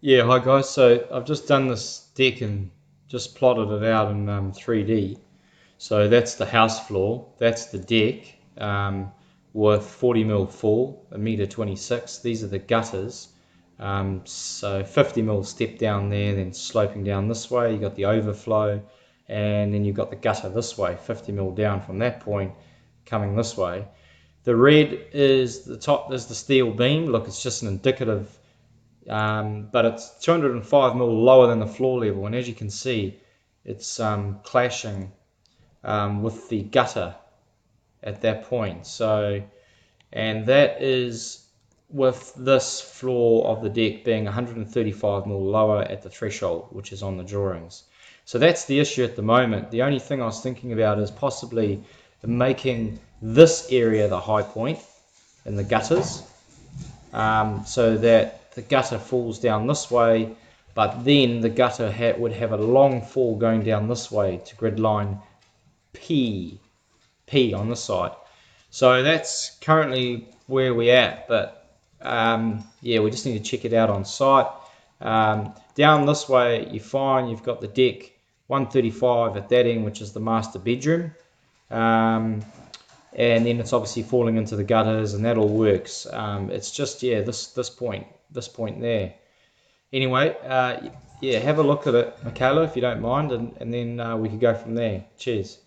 Yeah, hi guys. So I've just done this deck and just plotted it out in 3D. So that's the house floor, that's the deck with 40 mil full, a meter 26. These are the gutters. So 50 mil step down there, then sloping down this way. You got the overflow, and then you've got the gutter this way, 50 mil down from that point, coming this way. The red is the top, is the steel beam. Look, it's just an indicative. But it's 205 mil lower than the floor level, and as you can see, it's clashing with the gutter at that point. So, and that is with this floor of the deck being 135 mil lower at the threshold, which is on the drawings. So that's the issue at the moment. The only thing I was thinking about is possibly making this area the high point in the gutters, so that the gutter falls down this way, but then the gutter would have a long fall going down this way to grid line P on this side. So that's currently where we're at, but yeah, we just need to check it out on site. Down this way, you're fine. You've got the deck 135 at that end, which is the master bedroom. And then it's obviously falling into the gutters, and that all works. It's just, yeah, this point there. Anyway, yeah, have a look at it, Michaela, if you don't mind, and then we could go from there. Cheers.